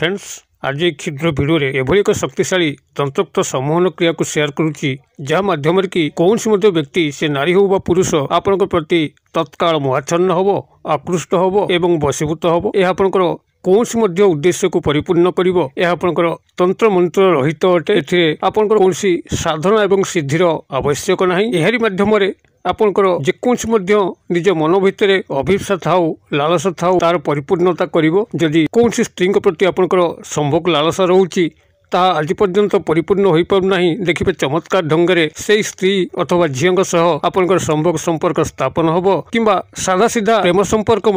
Friends आज एक क्षुद्र भिडियो एभली एक शक्तिशाली तंत्रोक्त सम्मोहन क्रिया को शेयर करुच्ची जहाँ माध्यम कि कौन व्यक्ति से नारी हो पुरुष आपण प्रति तत्काल मोहाच्छन्न हम आकृष्ट हम एवं वशीभूत हम यह आपंकर कौन उद्देश्य को परिपूर्ण कर तंत्र मंत्र रहित अटे आपंकर कौन साधना एवं सिद्धिर आवश्यक ना यह माध्यम आपंकर जेकोसी निज मन भितर अभिप्सा थाउ लालसा थाउ तार परिपूर्णता करिवो जदि कौन स्त्री प्रति आपंकर संभोग लालसा रोची ता आज पर्यंत परिपूर्ण हो पारना देखिए चमत्कार ढंगे से स्त्री अथवा झील सह आपंकर संभोग संपर्क स्थापन हम किंबा सादा सीधा प्रेम संपर्क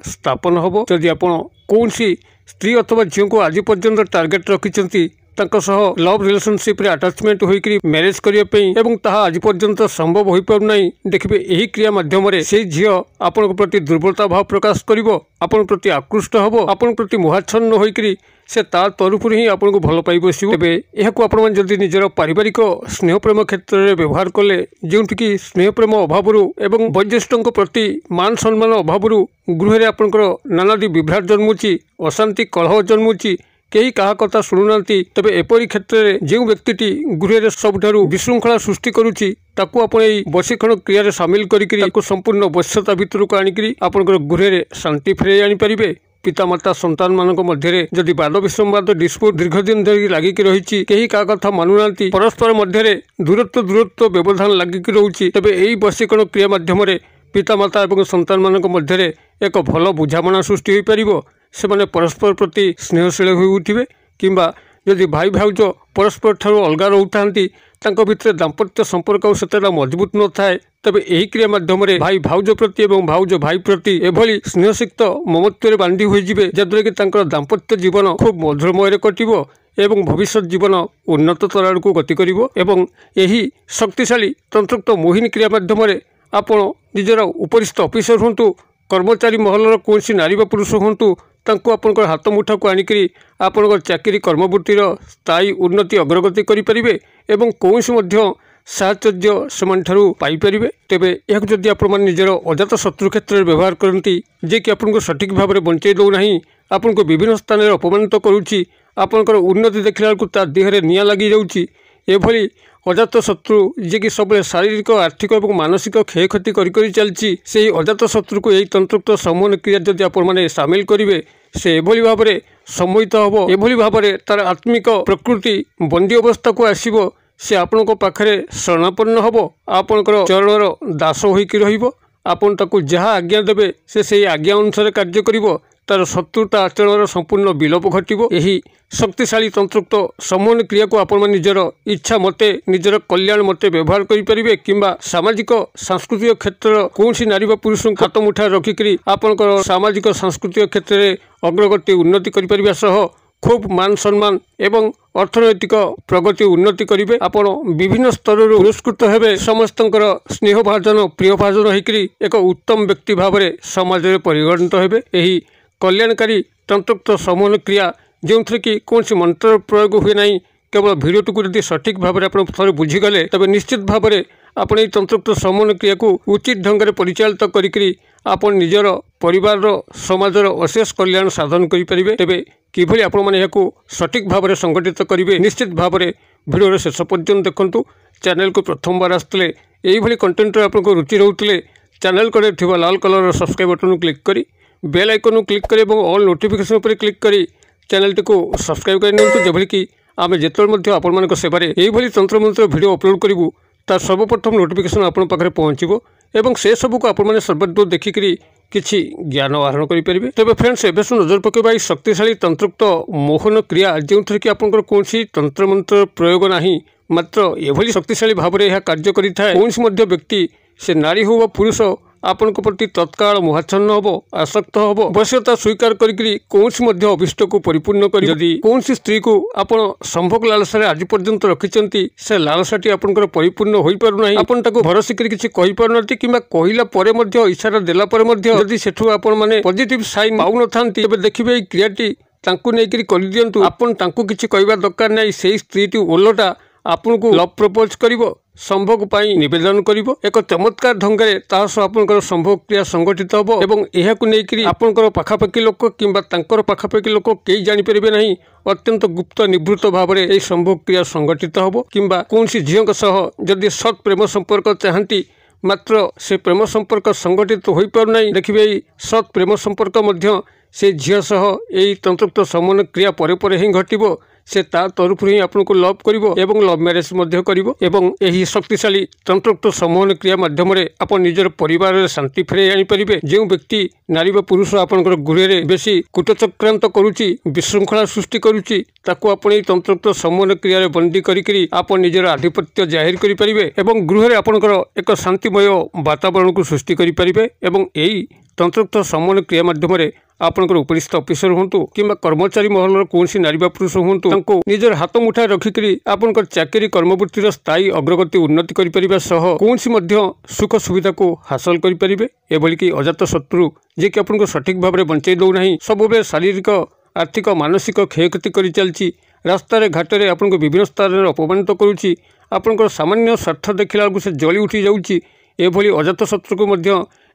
स्थापन हम जदि आप कौन स्त्री अथवा झील को आज पर्यंत टार्गेट रखिंट लव रिलेशनशिप रे अटैचमेंट होइकरी मैरिज करने एवं ताहा आज पर्यंत संभव हो पारना देखिए यही क्रिया माध्यम से झील आपण प्रति दुर्बलता भाव प्रकाश करिवो आपण प्रति आकृष्ट हम आपण प्रति मोहाच्छन्न होइकरी से तार तरफ ही आपन को भल पाई बस जदि निजर पारिवारिक स्नेह प्रेम क्षेत्र में व्यवहार कले जोटि स्नेह प्रेम अभाव एवं वयोज्येष्ठों प्रति मान सम्मान अभाव गृह आपंकर नानादी विभ्राट जन्मुची अशांति कलह जन्मुची कई क्या कथा शुणुना तेज एपरी क्षेत्र में जो व्यक्ति गृह सबुठ विशृंखला सृष्टि करुच्ची ताकू आप वशीकरण क्रिया सामिल करके संपूर्ण वश्यता भितर को आणिक आपंकर गृह शांति फेरे आनीपारे पितामाता संतान मानक मध्य जदि वाद विसंवाद डिस्प्यूट दीर्घ दिन धरी लागिक रही कहीं क्या कथा मानुना परस्पर मध्य दूरत्व व्यवधान लागिक रोचे तेज यही वशीकरण क्रिया माध्यम पितामाता और संतान मानक मध्य एक भल बुझामणा सृष्टि हो पार से माने परस्पर प्रति स्नेहशील हो उठे किंबा जदि भाई भाउज परस्पर ठार अलग रोता भितर दाम्पत्य संपर्क से मजबूत न थाए तबे यही क्रिया माध्यम भाई भाउज प्रति एवं भाउज भाई प्रति एभली स्नेहसिक्त ममत्व बांधी हुए जद्वारा कि दाम्पत्य जीवन खूब मधुरमय कटिबो एवं भविष्य जीवन उन्नत तर को गति करिवो एवं यही शक्तिशाली तंत्रोक्त मोहिनी क्रिया माध्यम आपण निजर उपरिस्थ ऑफिसर हूँ कर्मचारी महलर कौन नारी व पुरुष हूँ आपंकर हाथ मुठा को आणिक आपंकर चाकरी कर्मवृत्तिर स्थायी उन्नति अग्रगति करें एवं कौन साहचर्य से पाइपर तेरे यह जदि आपजर अजात शत्रु क्षेत्र में व्यवहार करती जे कि आपको सठिक भाव में बंचे दौना आपन को विभिन्न स्थान में अपमानित करुच्ची आपंकर उन्नति देखला बेलू देहरे निआं लगी जाऊँगी एभली अजात शत्रु जे कि सब शारीरिक आर्थिक और मानसिक क्षयक्षति कर चलती से अजात शत्रु को यही तंत्रोक्त सम्मोहन क्रिया जदि आप सामिल करेंगे से एभली भाव में सम्मोहित हम एभली भाव में तार आत्मिक प्रकृति बंदी अवस्था को आसब से आपण पाखे शरणापन्न हम आपणकर चरणर दास होकर आपन ताकू जहाँ आज्ञा देवे से आज्ञा अनुसार कार्य करिवो तार शत्रुता आचरण संपूर्ण विलोप घटो यही शक्तिशाली तंत्रोक्त सम्मोहन क्रिया को आपण निजर इच्छा मते निजर कल्याण मते व्यवहार करें किंबा सामाजिक सांस्कृतिक क्षेत्र कौन नारी व पुरुष हाथ मुठा रखिक आपंकर सामाजिक सांस्कृतिक क्षेत्र में अग्रगति उन्नति कर खूब मान सम्मान एवं अर्थनैतिक प्रगति उन्नति करेंगे आपण विभिन्न स्तर पुरस्कृत हेबे समस्त स्नेहभाजन प्रियभाजन होकर एक उत्तम व्यक्ति भाव में समाज में परिगणित हेबे यही कल्याणकारी तंत्रोक्त सम्मोहन क्रिया जो थे कि कौन मंत्र प्रयोग हुए ना केवल भिडियो को यदि सठिक भाव में आप बुझीगले तब निश्चित भाव में आपण ये तंत्रोक्त सम्मोहन क्रिया को उचित ढंग से परिचालित करी आपण निजर परिवार समाजर अशेष कल्याण साधन करें तेरे किभली आपण मैंने सठिक भाव में संगठित करेंगे निश्चित भाव में भिडियो शेष पर्यंत देखूँ चैनल को प्रथम बार आसते यही कंटेंट आपको रुचि रोते चैनल कड़े थी लाल कलर सब्सक्राइब बटन क्लिक करी बेल आइकन क्लिक करें और ऑल नोटिफिकेशन पर क्लिक करी चैनल को सब्सक्राइब कर जबकि कि आम जिते आपण सेवार यही तंत्र मंत्र भिडियो अपलोड करूँ तार सर्वप्रथम नोटिफिकेशन आपण पाखे पहुँचो एवं से सब को आपण सर्वदा देखिक किसी ज्ञान आहरण करेंगे तेज फ्रेंड्स एवं नजर पकेबा शक्तिशाली तंत्रोक्त मोहन क्रिया जो थे कि आपंकर कौन तंत्र मंत्र प्रयोग ना मात्र एभली शक्तिशाली भाव में यह कार्य करें कौन व्यक्ति से नारी हो व पुरुष आपण प्रति तत्काल मोहाच्छन्न हम आसक्त हम आवश्यकता स्वीकार कौन अभिष्ट को परिपूर्ण कर जदि कौन स्त्री को आप संभोग लालसा आज पर्यंत रखिंट से लालसाटी आपंकर परिपूर्ण हो पारना आपन ताको भरोसा कर किसी कहि पारना किंबा कहला परे मध्य इशारा देला परे मध्य जदि सेठु आपण माने पॉजिटिव साइन पाउ न थांती तबे देखिबे क्रियाटी तांकु नेकरी करि दियंतु आपन तांकु किछि कहबा दरकार नै सेही स्त्रीटी ओलटा आपन को लव प्रपोज करिवो संभोग नवेदन कर एक चमत्कार ढंग से आपंकर संभोग क्रिया संगठित हम और यह आपंकर पाखापाखि लोक कि पाखापाखि लोक कई जानीपर ना अत्यंत गुप्त निवृत्त भाव में यह संभोग क्रिया संगठित हम कि कौन झील जदि सत् प्रेम संपर्क चाहती मात्र से प्रेम संपर्क संगठित हो पारना देखिए सत् प्रेम संपर्क से झील सह यही तंत्रोक्त समन क्रिया पर ही घटव से तरफ ही आपको लव कर लव मैरेज कर शक्तिशाली तंत्रोक्त समूहन क्रिया माध्यम आप निजर परिवार शांति फेरे आनीपर जो व्यक्ति नारी व पुरुष आपंकर गृह बेसी कूटचक्रांत करुच्ची विशृंखला सृष्टि करुच्ची आपण तंत्रोक्त समूहन क्रिया बंदी करी आप निजर आधिपत्य जाहिर करेंगे और गृह आपंकर एक शांतिमय वातावरण को सृष्टि करेंगे यही तंत्रोक्त समूहन क्रिया माध्यम आपंकर उपरिस्थ ऑफिसर हूँ कि कर्मचारी महल कौन नारी पुरुष हूँ निजर हाथ मुठा रखिकी आपंकर चाकरी कर्मवृत्तिर स्थायी अग्रगति उन्नति करें कौन सुख सुविधा को हासिल करेंगे एभलिकी अजात शत्रु जे कि आपको सठिक भाव में बंचाई दौना सब शारीरिक आर्थिक मानसिक क्षयक्षति कर चलती रास्तार घाटे आपको विभिन्न स्थान में अपमानित करुच्ची आपंकर सामान्य स्वार्थ देखला से जली उठी जाऊँगी एभली अजात शत्रु को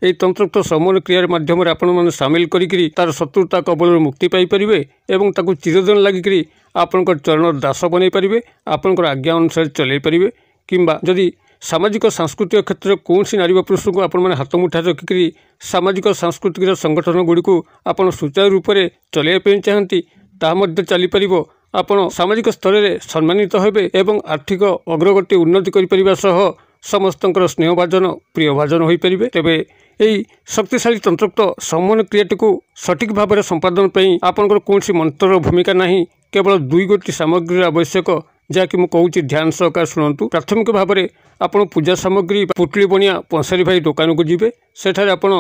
यही तंत्रोक्त समूह क्रिया माध्यम आपण सामिल करी तार शत्रुता कबल मुक्ति पाइपर और चिरदिन लगिकी आपंकर चरण दास बनई पारे आपंकर आज्ञा अनुसार चल पारे कि सामाजिक सांस्कृतिक क्षेत्र में कौन नारी पुरुष को आपण हाथ मुठा रखिकी सामाजिक सांस्कृतिक संगठन गुड़ी को आप सुचारू रूप से चलैया चाहती ताहा चलीपर आपण सामाजिक स्तर में सम्मानित हेबे एवं आर्थिक अग्रगति उन्नति कर समस्त स्नेहभाजन प्रियभाजन हो पारे तेरे यही शक्तिशाली तंत्रोक्त समूहन क्रियाटी को सठिक भाव में संपादन पर आपंकर कौन मंत्र भूमिका नहीं केवल दुई गोटी सामग्री आवश्यक जहाँकि मुझे ध्यान सहकार शुणु प्राथमिक भाव में आप पूजा सामग्री पुटली बनिया पंसारी भाई दुकान को जीवे सेठारे आपण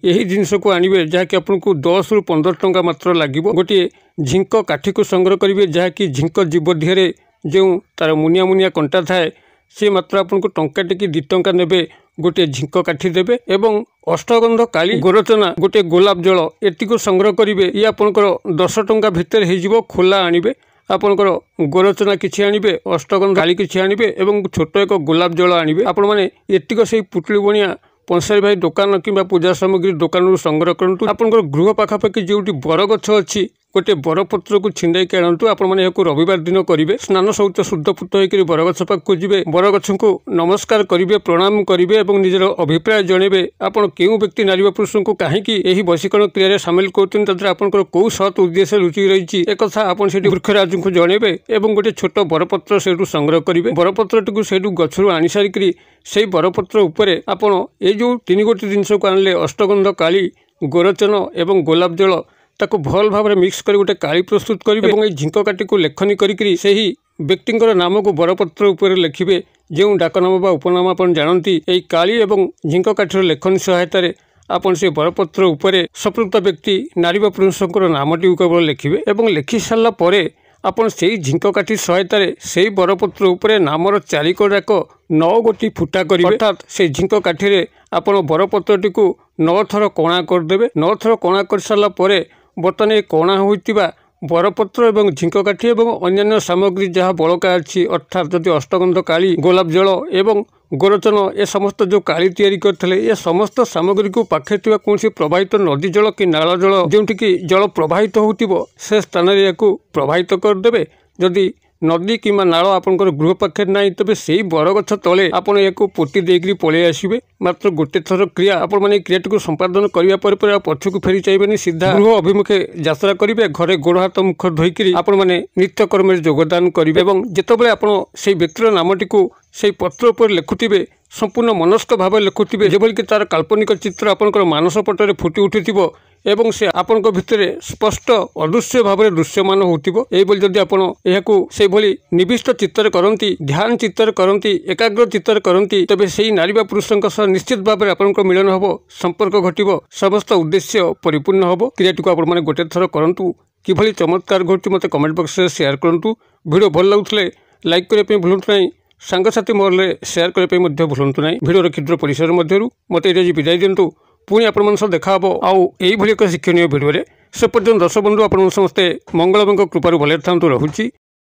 यही जिनस को आनिबे जहाँकि आपको 10 ରୁ 15 टंका मात्र लगे गोटे झिंक काठी को संग्रह करेंगे जहाँकि झिंक जीव देहरे जो तार मुनिया मुनिया कंटा थाए सी मात्र आपको टंका टी 2 टंका नेबे गोटे झिंक काठी देबे एवं अष्टगंध काली गोरचना गोटे गोलाप जल एतिक संग्रह करेंगे ये आपंकर 10 टंका भितर हो खोला आनिबे आपंकर गोरचना किछि आनिबे अष्टगंध काली किछि आनिबे एवं छोट एक गोलाप जल आनिबे आपण माने एतिक से पुटली बनिया पंसारी भाई दुकान कि पूजा सामग्री दुकान संग्रह करूँ आपंकर गृह पाखापाखि जो बरगछ अच्छी गोटे बरपत्र को छिंडाई के आणतु आपण मैंने रविवार दिन करेंगे स्नान सहित शुद्धपूत होकर बरगछ पाक जी बरगछ को नमस्कार करेंगे प्रणाम करेंगे और निजर अभिप्राय जनइबे आपड़ क्यों व्यक्ति नारी पुरुष को कहीं वशीकरण क्रिया सामिल कर कौ सत् उद्देश्य लुचि रही एक आपड़ी वृक्षराज को जनइबे और गोटे छोट बरपत्र से संग्रह करेंगे बरपत्र से गचर आनी सारिकी से बरपत्र उपरे आपड़ ये जो 3 गोटी जिनस को आनले अष्टगंध काली गोरचन एवं गोलाप जल ताको भल भाव में मिक्स कर गोटे काली प्रस्तुत करेंगे और झिंक काठी को लेखनी करी से व्यक्ति नाम को बरपत्र उपर लिखिए जो डाकनाम बा उपनाम आप जानती यही काली और झिंक काठीर लेखनी सहायतार आपन से बरपत्र उपरे संपृक्त व्यक्ति नारी व पुरुषर नामटी केवल लिखिए और लिखि सारा पर आपन से झिंक काठी सहायतार से बरपत्र उपरे नामर 4 कोड़ाक 9 गोटी फुटा करेंगे अर्थात से झिंक काठी आपन बरपत्रटी को 9 थर कणा करदे 9 थर कणा कर सारा पर बर्तमान ये कणा होइतिबा बरपत्र और झिंक काठी और अन्य सामग्री जहाँ बड़का अच्छी अर्थात जदि अष्टगंध काली गोलाप जल एवं गोरचन ए समस्त जो काली तैयारी करते ये समस्त सामग्री को पाखे कौन प्रवाहित नदी जल कि नाल जल जोटि जल प्रवाहित हो से स्थान या प्रवाहित करदे जदि नदी कि नाल आपंकर गृह पाखे ना तेज से बरगछ तले आपड़ या पोती देकर पलि आसबे मात्र गोटे थर क्रिया आपण मैंने क्रियाटी को संपादन करने पर पछक फेरी चाहिए सीधा गृह अभिमुखे यात्रा करेंगे घरे गोड़ हाथ मुख धोईकरी आपण मैंने नित्यकर्म योगदान करेंगे और जितेबाला आप व्यक्तिर नामटी को से पत्र पर लिखुवे संपूर्ण मनस्क भाव लिखुवे जेभली कि तार काल्पनिक चित्र आपंकर मानस पटरे फुटी उठिथिबो एवं से आपण भितर स्पष्ट अदृश्य भाव में दृश्यमान होती जदि आप से भली निविष्ट चित्तर करती ध्यान चित्तर करती एकाग्र चित्तर करती तेबे से नारी व पुरुष निश्चित भाव में आपंकर मिलन हम संपर्क घटव समस्त उद्देश्य परिपूर्ण हम क्रियाटी को आप गोटे थर करूँ किभली चमत्कार घटी मत कमेंट बॉक्स में शेयर करूँ वीडियो भल लगुले लाइक करने भूलु ना सांगसाथी महल में शेयर करने भूलु ना वीडियो क्षुद्र परिसर मध्य मत ये विदाय दिंतु पुणी आपण सह देखा आउ एक शिक्षणीय भिडियो से पर्यटन दर्शक बंधु आप समस्ते मंगलमय कृपार भले था रहुची।